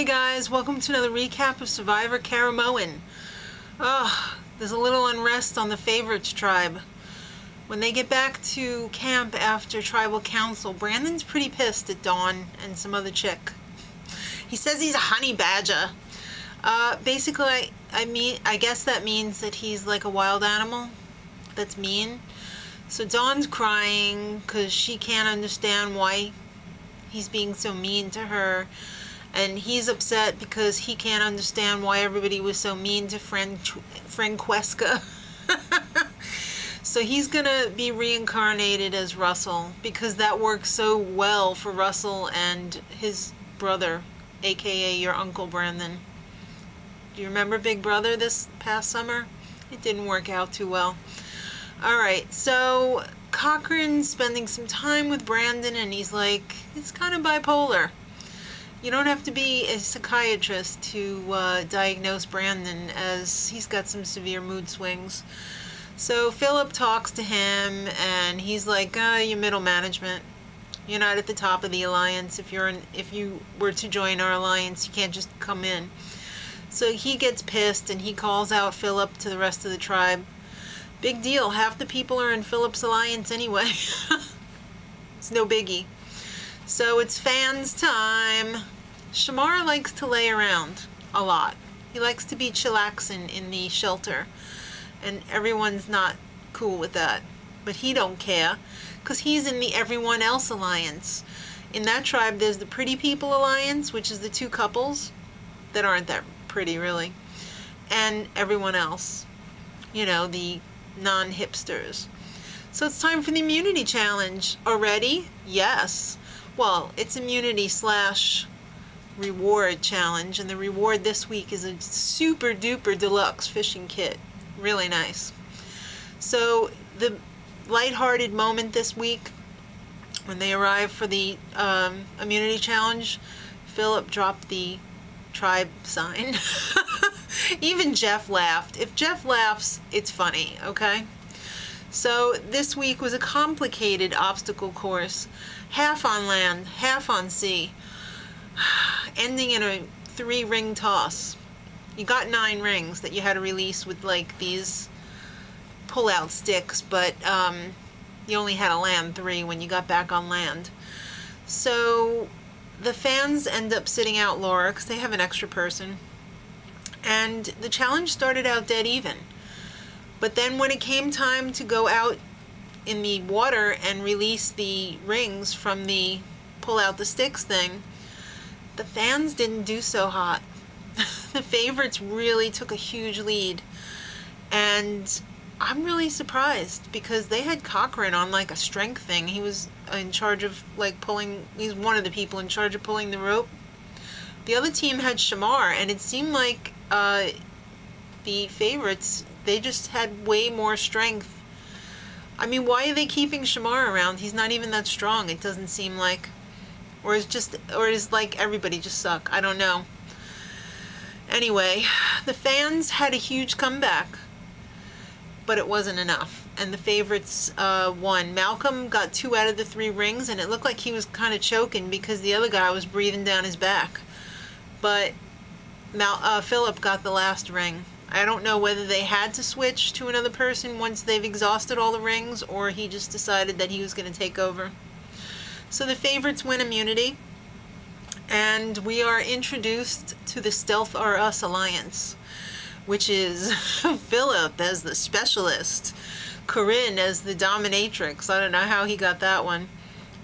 Hey guys, welcome to another recap of Survivor Caramoan. There's a little unrest on the Favorites tribe. When they get back to camp after tribal council, Brandon's pretty pissed at Dawn and some other chick. He says he's a honey badger. Basically, I guess that means that he's like a wild animal that's mean. So Dawn's crying because she can't understand why he's being so mean to her. And he's upset because he can't understand why everybody was so mean to Francesca. So he's gonna be reincarnated as Russell because that works so well for Russell and his brother, aka your Uncle Brandon. Do you remember Big Brother this past summer? It didn't work out too well. Alright, so Cochran's spending some time with Brandon and he's like, it's kind of bipolar. You don't have to be a psychiatrist to diagnose Brandon, as he's got some severe mood swings. So Philip talks to him and he's like, you're middle management. You're not at the top of the alliance. If you were to join our alliance, you can't just come in. So he gets pissed and he calls out Philip to the rest of the tribe. Big deal. Half the people are in Philip's alliance anyway. It's no biggie. So it's fans time. Shamar likes to lay around a lot. He likes to be chillaxing in the shelter. And everyone's not cool with that. But he don't care, because he's in the Everyone Else Alliance. In that tribe, there's the Pretty People Alliance, which is the two couples that aren't that pretty, really. And everyone else. You know, the non-hipsters. So it's time for the immunity challenge. Already? Yes. Well, it's immunity / reward challenge, and the reward this week is a super duper deluxe fishing kit. Really nice. So the lighthearted moment this week, when they arrive for the immunity challenge, Philip dropped the tribe sign. Even Jeff laughed. If Jeff laughs, it's funny, okay? So this week was a complicated obstacle course, half on land, half on sea, ending in a 3-ring toss. You got 9 rings that you had to release with like these pull-out sticks, but you only had to land 3 when you got back on land. So the fans end up sitting out Laura because they have an extra person, and the challenge started out dead even. But then when it came time to go out in the water and release the rings from the pull out the sticks thing, the fans didn't do so hot. The favorites really took a huge lead. And I'm really surprised because they had Cochran on like a strength thing. He was in charge of like pulling, he's one of the people in charge of pulling the rope. The other team had Shamar, and it seemed like the favorites, they just had way more strength. I mean, why are they keeping Shamar around? He's not even that strong, it doesn't seem like. Or is like everybody just suck. I don't know. Anyway, the fans had a huge comeback, but it wasn't enough. And the favorites won. Malcolm got 2 out of the 3 rings, and it looked like he was kind of choking because the other guy was breathing down his back. But Philip got the last ring. I don't know whether they had to switch to another person once they've exhausted all the rings, or he just decided that he was going to take over. So the favorites win immunity, and we are introduced to the Stealth R Us Alliance, which is Philip as the specialist, Corinne as the dominatrix. I don't know how he got that one.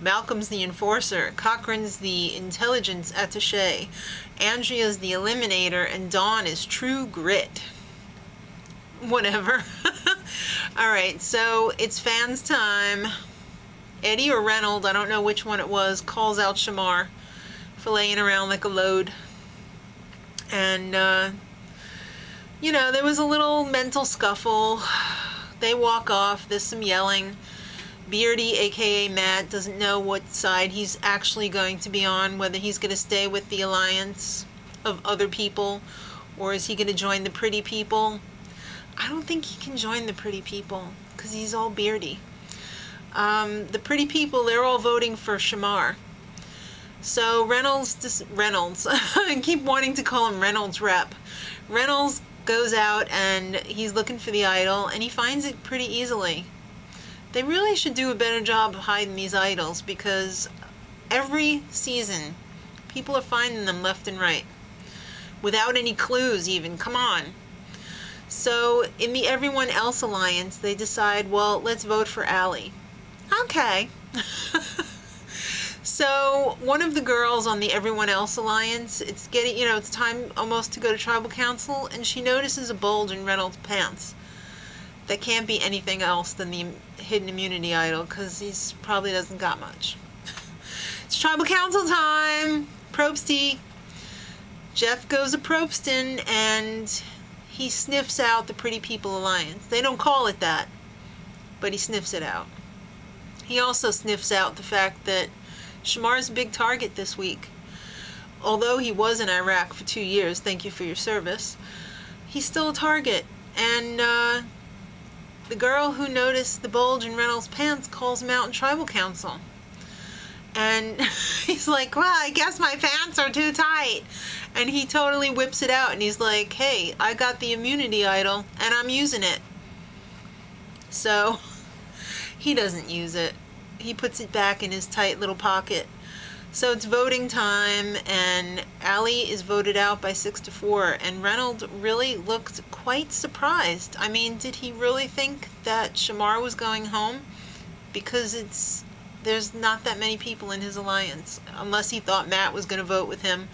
Malcolm's the enforcer, Cochran's the intelligence attaché, Andrea's the eliminator, and Dawn is true grit. Whatever. Alright, so it's fans time. Eddie or Reynolds, I don't know which one it was, calls out Shamar for laying around like a load. And, you know, there was a little mental scuffle. They walk off, there's some yelling. Beardy, aka Matt, doesn't know what side he's actually going to be on, whether he's going to stay with the alliance of other people, or is he going to join the Pretty People. I don't think he can join the Pretty People, because he's all beardy. The Pretty People, they're all voting for Shamar. So Reynolds, I keep wanting to call him Reynolds Rep. Reynolds goes out and he's looking for the idol, and he finds it pretty easily. They really should do a better job of hiding these idols, because every season people are finding them left and right without any clues even. Come on. So in the Everyone Else Alliance, they decide, well, let's vote for Allie. Okay. So one of the girls on the Everyone Else Alliance, it's getting, it's time almost to go to tribal council, and she notices a bulge in Reynolds' pants. That can't be anything else than the hidden immunity idol, because he probably doesn't got much. It's tribal council time! Probsty. Jeff goes a probstin, and he sniffs out the Pretty People Alliance. They don't call it that, but he sniffs it out. He also sniffs out the fact that Shamar's a big target this week. Although he was in Iraq for 2 years, thank you for your service, he's still a target. And the girl who noticed the bulge in Reynolds' pants calls him out in tribal council. And he's like, well, I guess my pants are too tight. And he totally whips it out, and he's like, hey, I got the immunity idol, and I'm using it. So he doesn't use it. He puts it back in his tight little pocket. So it's voting time, and Allie is voted out by 6-4, and Reynolds really looked quite surprised. I mean, did he really think that Shamar was going home? Because there's not that many people in his alliance, unless he thought Matt was going to vote with him.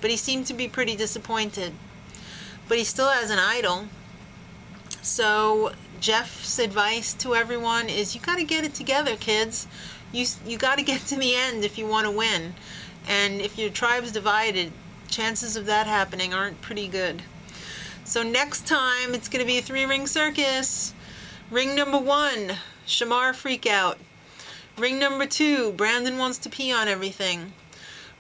But he seemed to be pretty disappointed. But he still has an idol. So Jeff's advice to everyone is, you got to get it together, kids. You got to get to the end if you want to win. And if your tribe's divided, chances of that happening aren't pretty good. So next time, it's going to be a 3-ring circus. Ring number 1, Shamar freakout. Ring number 2, Brandon wants to pee on everything.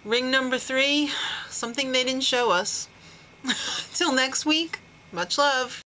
Ring number 3, something they didn't show us. Till next week, much love.